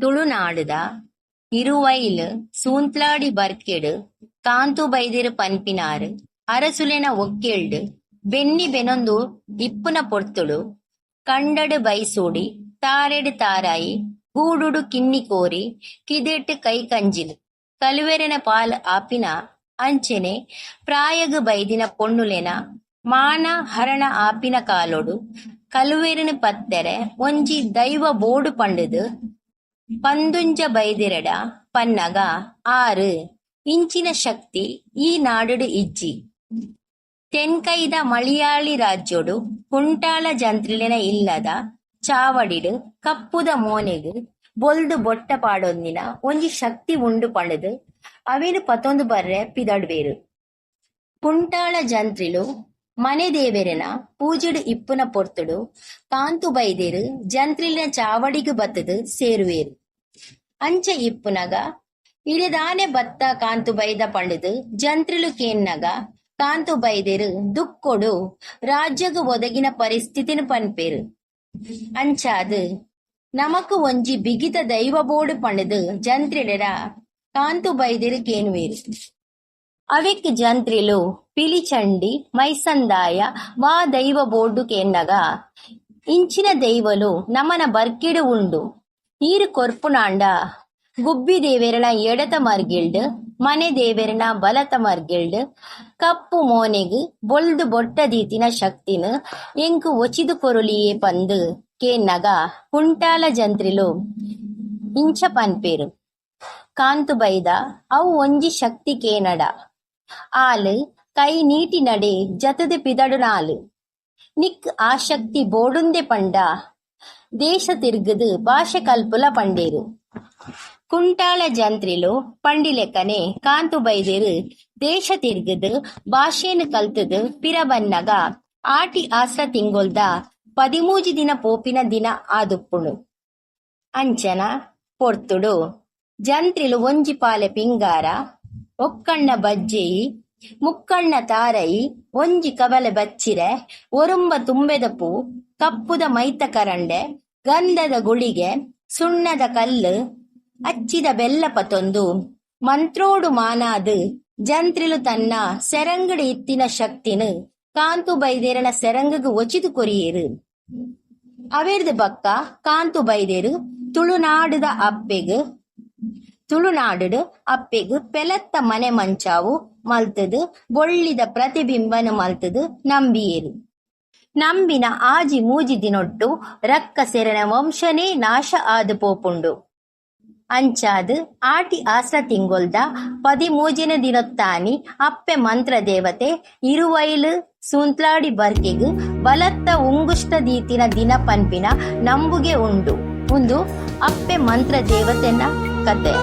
ತುಳುನಾಡುದ ಇರುವೈಲ್ ಸೂಂತ್ಲಾಡಿ ಬರ್ಕೆಡ್ ಕಾಂತು ಬೈದಿರು ಪನ್ಪಿನಾರ್ ಅರಸುಲೆನ ಒಕ್ಕೆಲ್ಡ್ ಬೆನ್ನಿ ಬೆನೊಂದು ಇಪ್ಪುನ ಪೊರ್ತುಡು ಕಂಡಡ್ ಬೈಸೂಡಿ ತಾರೆಡ್ ತಾರಾಯಿ ಗೂಡುಡು ಕಿನ್ನಿ ಕೋರಿ ಕಿದೆಟ್ ಕೈ ಕಂಜಿಲ್ ಕಲುವೆರೆನ ಪಾಲ್ ಆಪಿನ ಅಂಚೆನೆ ಪ್ರಾಯಗ್ ಬೈದಿನ ಪೊಣ್ಣುಲೆನ ಮಾನ ಹರಣ ಆಪಿನ ಕಾಲೊಡು ಕಲುವೆರಿನ ಪತ್ತೆರೆ ಒಂಜಿ ದೈವ ಬೋಡು ಪಂಡುದು ಪಂದುಂಜ ಬೈದಿರಡ ಪನ್ನಗ 6 ಇಂಚಿನ ಶಕ್ತಿ ಈ ನಾಡುಡು ಇಜ್ಜಿ ತೆನ್ಕೈದ ಮಲಯಾಳಿ ರಾಜ್ಯೋಡು ಕುಂಟಾಳ ಜಂತ್ರಿಲೆನ ಇಲ್ಲದ ಚಾವಡಿಡು ಕಪ್ಪುದ ಮೋನೆಗ್ ಬೊಲ್ದು ಬೊಟ್ಟ ಪಾಡೊಂದಿನ ಒಂಜಿ ಶಕ್ತಿ ಉಂಡು ಪಂಡುದು ಅವೇನು ಪತೊಂದು ಬರ್ರೆ ಪಿದಡ್ಬೇರು. ಕುಂಟಾಳ ಜಂತ್ರಿಲು ಮನೆ ದೇವೆರೆನ ಪೂಜೆಡು ಇಪ್ಪುನ ಪೊರ್ತುಡು ಕಾಂತು ಬೈದೇರು ಜಂತ್ರಿಲಿನ ಚಾವಡಿಗು ಬತ್ತದು ಸೇರುವೇರು. ಅಂಚ ಇಪ್ಪುನಗ ಇಳಿದಾನೆ ಬತ್ತ ಕಾಂತು ಬೈದ ಪಂಡುದು ಜಂತ್ರಿಲು ಕೇನ್ನಗ ಕಾಂತು ಬೈದೇರು ದುಕ್ಕೊಡು ರಾಜ್ಯಗ ಒದಗಿನ ಪರಿಸ್ಥಿತಿನ ಪನ್ಪೇರು. ಅಂಚಾದು ನಮಕ್ ಒಂಜಿ ಬಿಗಿತ ದೈವ ಬೋಡು ಪಂಡುದು ಜಂತ್ರಿಲೆರ ಕಾಂತು ಬೈದೇರು ಕೇನುವೇರು. ಅವೆಕ್ ಜಂತ್ರಿಲು ಪಿಲಿಚಂಡಿ ಮೈಸಂದಾಯ ವಾ ದೈವ ಬೋರ್ಡು ಕೇನ್ನಗ ಇಂಚಿನ ದೈವಲು ನಮನ ಬರ್ಕಿಡು ಉಂಡು ಈರು ಕೊರ್ಪುನಾಂಡ ಗುಬ್ಬಿ ದೇವೆರನ ಎಡತ ಮರ್ಗಿಲ್ಡ್ ಮನೆ ದೇವೆರನ ಬಲತ ಮರ್ಗಿಲ್ಡ್ ಕಪ್ಪು ಮೋನೆಗ್ ಬೊಲ್ದು ಬೊಟ್ಟ ದೀತಿನ ಶಕ್ತಿನ ಎಂಕು ಒಚಿದು ಕೊರುಲಿಯೇ ಪಂದು ಕೇನ್ನಗ ಕುಂಟಾಲ ಜಂತ್ರಿಲು ಇಂಚ ಪನ್ಪೇರು. ಕಾಂತು ಬೈದ ಅವು ಒಂಜಿ ಶಕ್ತಿ ಕೇನಡ ಆಲ್ ಕೈ ನೀಟಿ ನಡೆ ಜತದ ಪಿದಡು ನಾಲ್ ನಿಕ್ ಆ ಶಕ್ತಿ ಬೋಡುಂದೆ ಪಂಡ ದೇಶ ತಿರ್ಗದು ಭಾಷೆ ಕಲ್ಪುಲ ಪಂಡೇರು. ಕುಂಟಾಳ ಜಂತ್ರಿಲು ಪಂಡಿಲೆಕ್ಕನೆ ಕಾಂತು ಬೈದೇರು ದೇಶ ತಿರ್ಗದು ಭಾಷೆನು ಕಲ್ತದು ಪಿರ ಬನ್ನಗ ಆಟಿ ಆಸ್ರ ತಿಂಗೊಲ್ದ 13 ದಿನ ಪೋಪಿನ ದಿನ ಆದುಪ್ಪುಣು. ಅಂಚನ ಪೊರ್ತುಡು ಜಂತ್ರಿಲು ಒಂಜಿ ಪಾಲೆ ಪಿಂಗಾರ ಒಕ್ಕಣ್ಣ ಬಜ್ಜೆಯಿ ಮುಕ್ಕಣ್ಣ ತಾರಯಿ ಒಂಜಿ ಕಬಲೆ ಬಚ್ಚಿರೆ ಒರುಂಬ ತುಂಬೆದ ಪೂ ಕಪ್ಪುದ ಮೈತ ಕರಂಡೆ ಗಂಧದ ಗುಳಿಗೆ ಸುಣ್ಣದ ಕಲ್ಲು ಅಚ್ಚಿದ ಬೆಲ್ಲ ಪತೊಂದು ಮಂತ್ರೋಡು ಮಾನಾದು ಜಂತ್ರಿಲು ತನ್ನ ಸೆರಂಗಡಿ ಇತ್ತಿನ ಶಕ್ತಿನು ಕಾಂತು ಬೈದೇರನ ಸೆರಂಗಗ್ ಒಚಿದು ಕೊರಿಯೇರು. ಅವೆರ್ದು ಬಕ್ಕ ಕಾಂತು ಬೈದೇರು ತುಳುನಾಡುಡು ಅಪ್ಪೆಗ್ ಪೆಲತ್ತ ಮನೆ ಮಂಚಾವು ಮಲ್ತದು ಬೊಳ್ಳಿದ ಪ್ರತಿಬಿಂಬನ ಮಲ್ತದು ನಂಬಿಯೇರು. ನಂಬಿನ ಆಜಿ ಮೂಜಿ ದಿನೊಟ್ಟು ರಕ್ಕ ಸೆರನ ವಂಶನೇ ನಾಶ ಆದು ಪೋಪುಂಡು. ಅಂಚಾದು ಆಟಿ ಆಸ್ರ ತಿಂಗೊಲ್ದ 13ನೇ ದಿನೊತ್ತಾನಿ ಅಪ್ಪೆ ಮಂತ್ರ ದೇವತೆ ಇರುವೈಲು ಸೂಂತ್ಲಾಡಿ ಬರ್ಕೆಗ್ ಬಲತ್ತ ಉಂಗುಷ್ಟ ದೀತಿನ ದಿನ ಪನ್ಪಿನ ನಂಬುಗೆ ಉಂಡು. ಒಂದು ಅಪ್ಪೆ ಮಂತ್ರ ದೇವತೆನ ಕತೆ.